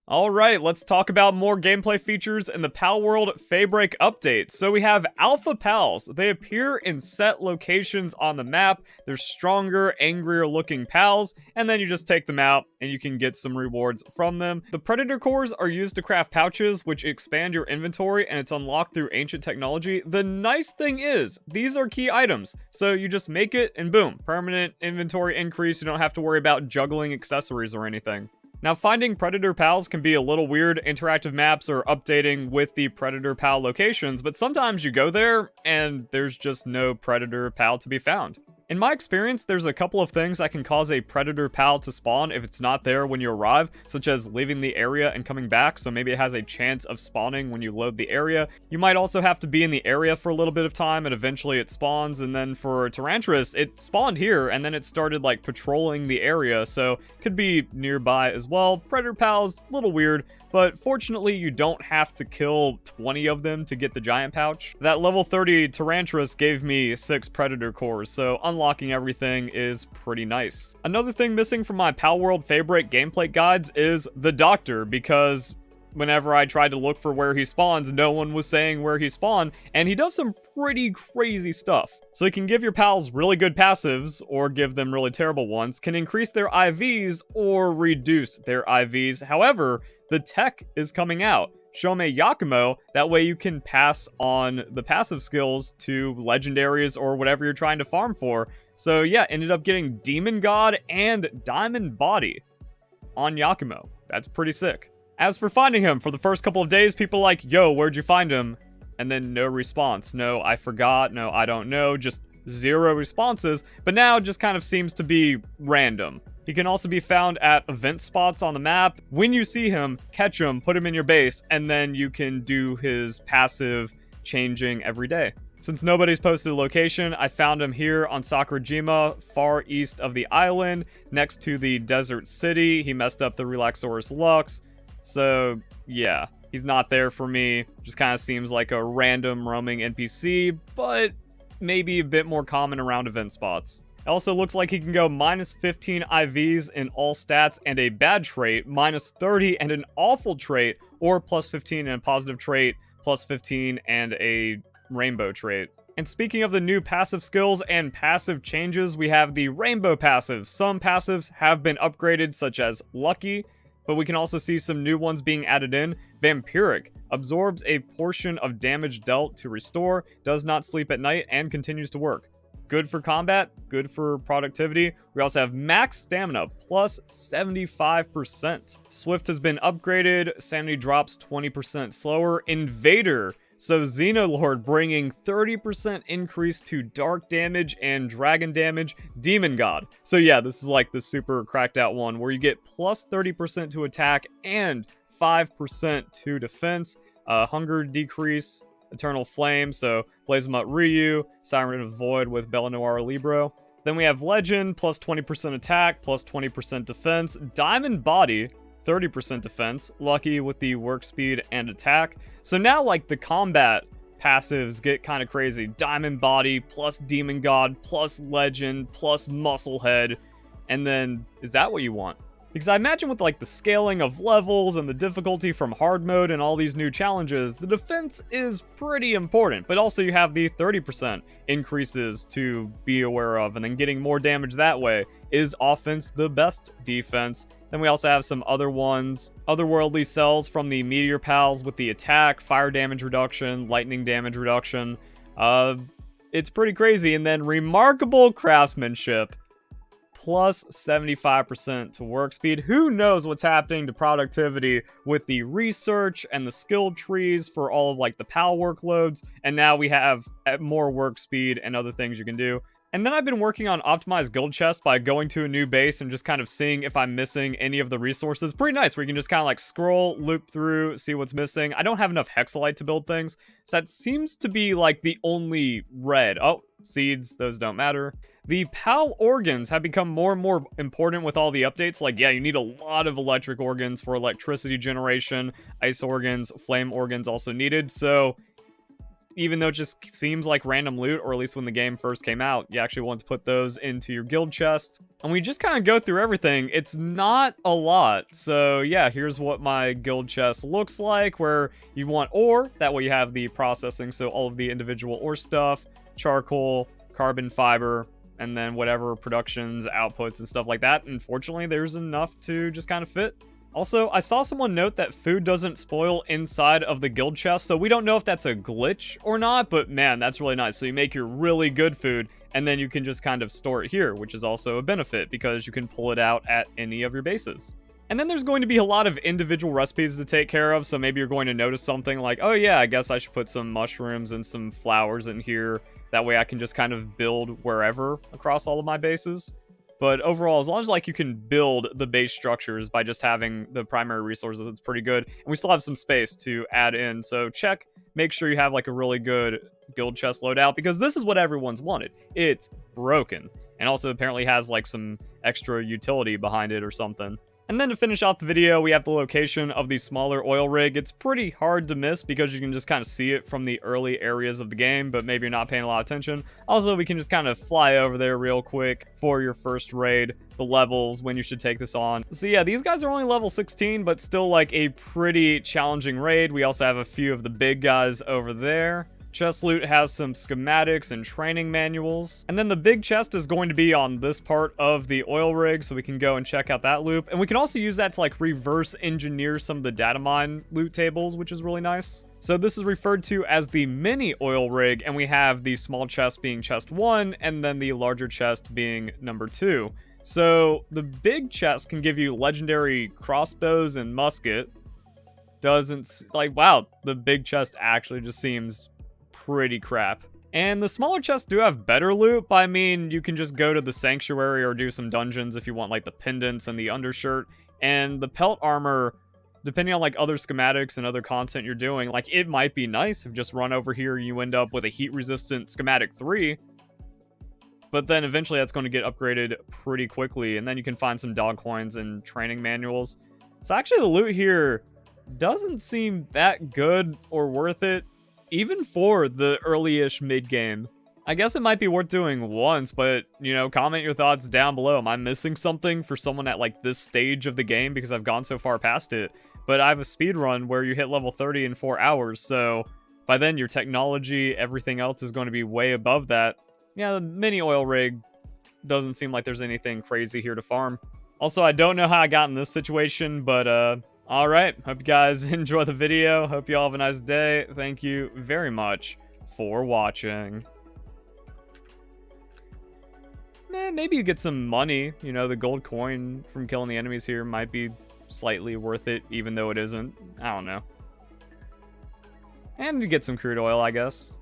Alright, let's talk about more gameplay features in the Palworld Feybreak update. So we have Alpha Pals. They appear in set locations on the map. They're stronger, angrier looking pals, and then you just take them out and you can get some rewards from them. The Predator cores are used to craft pouches, which expand your inventory, and it's unlocked through ancient technology. The nice thing is, these are key items. So you just make it and boom, permanent inventory increase. You don't have to worry about juggling accessories or anything. Now, finding Predator Pals can be a little weird. Interactive maps are updating with the Predator Pal locations, but sometimes you go there and there's just no Predator Pal to be found. In my experience, there's a couple of things that can cause a Predator Pal to spawn if it's not there when you arrive, such as leaving the area and coming back, so maybe it has a chance of spawning when you load the area. You might also have to be in the area for a little bit of time and eventually it spawns, and then for Tarantulas, it spawned here and then it started like patrolling the area, so could be nearby as well. Predator Pals, a little weird, but fortunately you don't have to kill 20 of them to get the giant pouch. That level 30 Tarantulas gave me 6 Predator cores, so unlocking everything is pretty nice. Another thing missing from my Palworld Feybreak gameplay guides is the Doctor, because whenever I tried to look for where he spawns, no one was saying where he spawned, and he does some pretty crazy stuff. So he can give your pals really good passives, or give them really terrible ones, can increase their IVs, or reduce their IVs. However, the tech is coming out. Shome Yakumo, that way you can pass on the passive skills to legendaries or whatever you're trying to farm for. So yeah, ended up getting Demon God and Diamond Body on Yakumo. That's pretty sick. As for finding him, for the first couple of days, people are like, yo, where'd you find him? And then no response. No, I forgot. No, I don't know. Just 0 responses. But now it just kind of seems to be random. He can also be found at event spots on the map. When you see him, catch him, put him in your base, and then you can do his passive changing every day. Since nobody's posted a location, I found him here on Sakurajima, far east of the island, next to the desert city. He messed up the Relaxaurus Lux. So, yeah, he's not there for me. Just kind of seems like a random roaming NPC, but maybe a bit more common around event spots. It also looks like he can go minus 15 IVs in all stats and a bad trait, minus 30 and an awful trait, or plus 15 and a positive trait, plus 15 and a rainbow trait. And speaking of the new passive skills and passive changes, we have the rainbow passive. Some passives have been upgraded, such as Lucky, but we can also see some new ones being added in. Vampiric absorbs a portion of damage dealt to restore, does not sleep at night, and continues to work. Good for combat, good for productivity. We also have max stamina, plus 75%. Swift has been upgraded, sanity drops 20% slower. Invader, so Xenolord bringing 30% increase to dark damage and dragon damage. Demon God, so yeah, this is like the super cracked out one where you get plus 30% to attack and 5% to defense. Hunger decrease, Eternal Flame, so Blazemutt Ryu, Siren of Void with Belanoir Libro. Then we have Legend, plus 20% attack, plus 20% defense. Diamond Body, 30% defense. Lucky with the work speed and attack. So now, like, the combat passives get kind of crazy. Diamond Body, plus Demon God, plus Legend, plus Musclehead. And then, is that what you want? Because I imagine with like the scaling of levels and the difficulty from hard mode and all these new challenges, the defense is pretty important. But also you have the 30% increases to be aware of, and then getting more damage that way. Is offense the best defense? Then we also have some other ones. Otherworldly cells from the Meteor Pals with the attack, fire damage reduction, lightning damage reduction. It's pretty crazy. And then remarkable craftsmanship, plus 75% to work speed. Who knows what's happening to productivity with the research and the skill trees for all of like the PAL workloads. And now we have more work speed and other things you can do. And then I've been working on optimized guild chests by going to a new base and just kind of seeing if I'm missing any of the resources. Pretty nice, where you can just kind of like scroll, loop through, see what's missing. I don't have enough hexalite to build things, so that seems to be like the only red. Oh, seeds, those don't matter. The PAL organs have become more and more important with all the updates. Like, yeah, you need a lot of electric organs for electricity generation. Ice organs, flame organs also needed. So even though it just seems like random loot, or at least when the game first came out, you actually want to put those into your guild chest. And we just kind of go through everything. It's not a lot. So yeah, here's what my guild chest looks like, where you want ore. That way you have the processing, so all of the individual ore stuff, charcoal, carbon fiber, and then whatever productions, outputs, and stuff like that. Unfortunately, there's enough to just kind of fit. Also, I saw someone note that food doesn't spoil inside of the guild chest, so we don't know if that's a glitch or not, but man, that's really nice. So you make your really good food, and then you can just kind of store it here, which is also a benefit because you can pull it out at any of your bases. And then there's going to be a lot of individual recipes to take care of, so maybe you're going to notice something like, oh yeah, I guess I should put some mushrooms and some flowers in here. That way I can just kind of build wherever across all of my bases. But overall, as long as like you can build the base structures by just having the primary resources, it's pretty good. And we still have some space to add in. So check, make sure you have like a really good guild chest loadout, because this is what everyone's wanted. It's broken. And also apparently has like some extra utility behind it or something. And then to finish off the video, we have the location of the smaller oil rig. It's pretty hard to miss because you can just kind of see it from the early areas of the game, but maybe you're not paying a lot of attention. Also, we can just kind of fly over there real quick for your first raid, the levels, when you should take this on. So yeah, these guys are only level 16, but still like a pretty challenging raid. We also have a few of the big guys over there. Chest loot has some schematics and training manuals. And then the big chest is going to be on this part of the oil rig, so we can go and check out that loop. And we can also use that to like reverse engineer some of the data mine loot tables, which is really nice. So this is referred to as the mini oil rig, and we have the small chest being chest 1, and then the larger chest being number 2. So the big chest can give you legendary crossbows and musket. Doesn't, like, wow, the big chest actually just seems pretty crap. And the smaller chests do have better loot, but I mean, you can just go to the sanctuary or do some dungeons if you want like the pendants and the undershirt. And the pelt armor, depending on like other schematics and other content you're doing, like it might be nice if just run over here you end up with a heat resistant schematic 3. But then eventually that's going to get upgraded pretty quickly, and then you can find some dog coins and training manuals. So actually the loot here doesn't seem that good or worth it, even for the early-ish mid-game. I guess it might be worth doing once, but, you know, comment your thoughts down below. Am I missing something for someone at, like, this stage of the game because I've gone so far past it? But I have a speed run where you hit level 30 in 4 hours, so by then your technology, everything else is going to be way above that. Yeah, the mini oil rig doesn't seem like there's anything crazy here to farm. Also, I don't know how I got in this situation, but, alright, hope you guys enjoy the video. Hope you all have a nice day. Thank you very much for watching. Maybe you get some money. You know, the gold coin from killing the enemies here might be slightly worth it, even though it isn't. I don't know. And you get some crude oil, I guess.